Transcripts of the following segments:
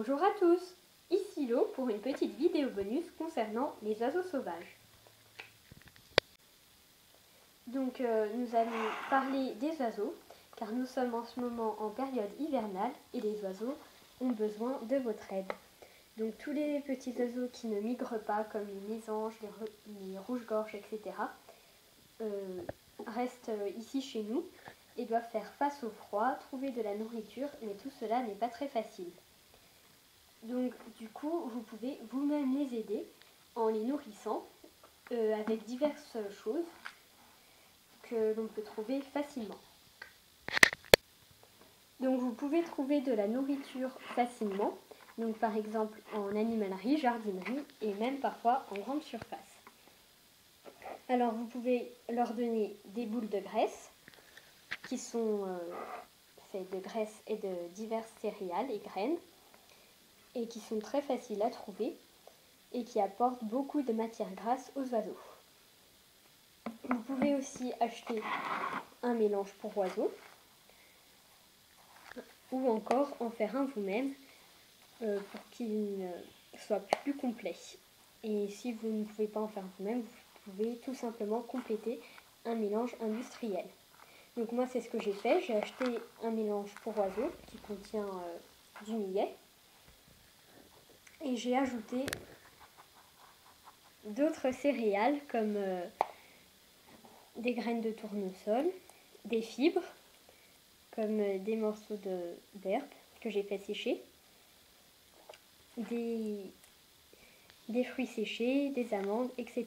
Bonjour à tous, ici Lo pour une petite vidéo bonus concernant les oiseaux sauvages. Donc nous allons parler des oiseaux car nous sommes en ce moment en période hivernale et les oiseaux ont besoin de votre aide. Donc tous les petits oiseaux qui ne migrent pas comme les mésanges, les rouges-gorges, etc. Restent ici chez nous et doivent faire face au froid, trouver de la nourriture, mais tout cela n'est pas très facile. Donc du coup, vous pouvez vous-même les aider en les nourrissant avec diverses choses que l'on peut trouver facilement. Donc vous pouvez trouver de la nourriture facilement, donc par exemple en animalerie, jardinerie et même parfois en grande surface. Alors vous pouvez leur donner des boules de graisse qui sont faites de graisse et de diverses céréales et graines et qui sont très faciles à trouver et qui apportent beaucoup de matière grasse aux oiseaux. Vous pouvez aussi acheter un mélange pour oiseaux ou encore en faire un vous-même pour qu'il soit plus complet. Et si vous ne pouvez pas en faire vous-même, vous pouvez tout simplement compléter un mélange industriel. Donc moi c'est ce que j'ai fait, j'ai acheté un mélange pour oiseaux qui contient du millet et j'ai ajouté d'autres céréales comme des graines de tournesol, des fibres comme des morceaux d'herbe que j'ai fait sécher, des fruits séchés, des amandes, etc.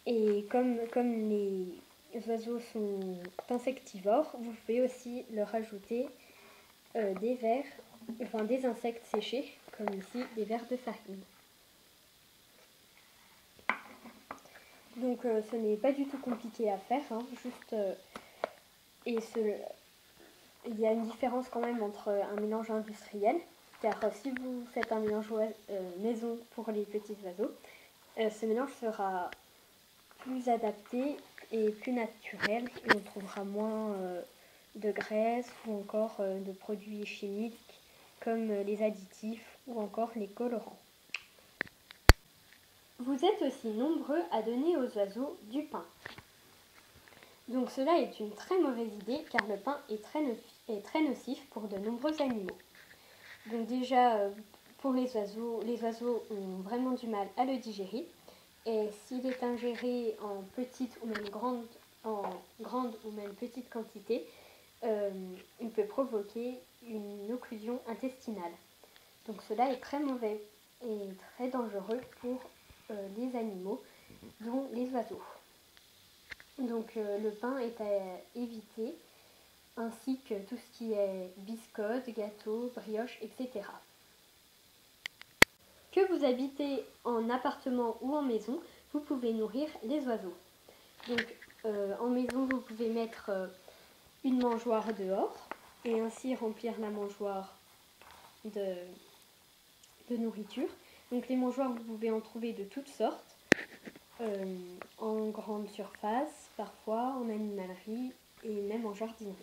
Et comme les oiseaux sont insectivores, vous pouvez aussi leur ajouter des insectes séchés, comme ici des vers de farine. Donc ce n'est pas du tout compliqué à faire, hein, il y a une différence quand même entre un mélange industriel, car si vous faites un mélange maison pour les petits oiseaux, ce mélange sera plus adapté et plus naturel et on trouvera moins de graisse ou encore de produits chimiques comme les additifs ou encore les colorants. Vous êtes aussi nombreux à donner aux oiseaux du pain. Donc cela est une très mauvaise idée car le pain est très nocif pour de nombreux animaux. Donc déjà pour les oiseaux ont vraiment du mal à le digérer et s'il est ingéré en grande ou même petite quantité, il peut provoquer une occlusion intestinale. Donc cela est très mauvais et très dangereux pour les animaux, dont les oiseaux. Donc le pain est à éviter, ainsi que tout ce qui est biscottes, gâteaux, brioches, etc. Que vous habitez en appartement ou en maison, vous pouvez nourrir les oiseaux. Donc en maison, vous pouvez mettre une mangeoire dehors et ainsi remplir la mangeoire de nourriture. Donc les mangeoires, vous pouvez en trouver de toutes sortes, en grande surface, parfois en animalerie et même en jardinerie.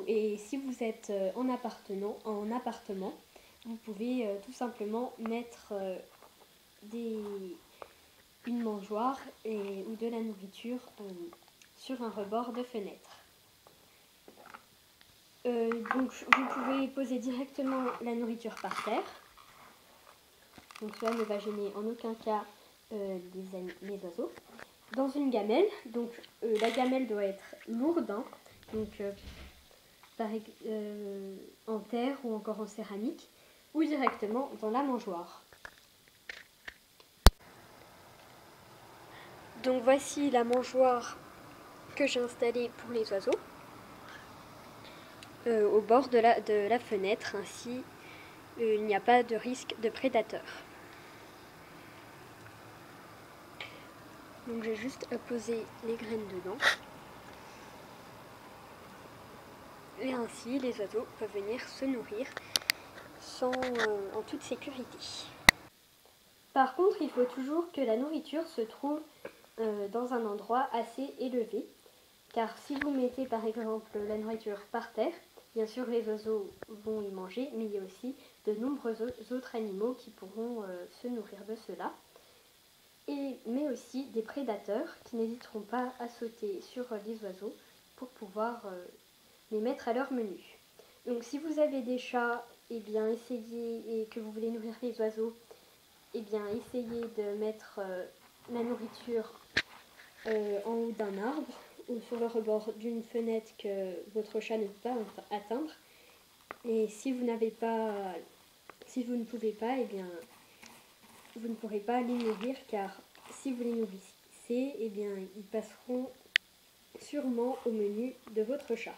Et si vous êtes en appartement, vous pouvez tout simplement mettre une mangeoire ou de la nourriture sur un rebord de fenêtre. Donc vous pouvez poser directement la nourriture par terre. Donc cela ne va gêner en aucun cas les oiseaux. Dans une gamelle, donc la gamelle doit être lourde, hein, donc en terre ou encore en céramique, ou directement dans la mangeoire. Donc voici la mangeoire que j'ai installée pour les oiseaux, au bord de la fenêtre, ainsi il n'y a pas de risque de prédateurs. Donc j'ai juste à poser les graines dedans. Et ainsi les oiseaux peuvent venir se nourrir en toute sécurité. Par contre, il faut toujours que la nourriture se trouve dans un endroit assez élevé, car si vous mettez par exemple la nourriture par terre, Bien sûr, les oiseaux vont y manger, mais il y a aussi de nombreux autres animaux qui pourront se nourrir de cela. Mais aussi des prédateurs qui n'hésiteront pas à sauter sur les oiseaux pour pouvoir les mettre à leur menu. Donc si vous avez des chats, eh bien essayez, et que vous voulez nourrir les oiseaux, eh bien essayez de mettre la nourriture en haut d'un arbre ou sur le rebord d'une fenêtre que votre chat ne peut pas atteindre. Et si vous ne pouvez pas, eh bien vous ne pourrez pas les nourrir, car si vous les nourrissez, eh bien ils passeront sûrement au menu de votre chat.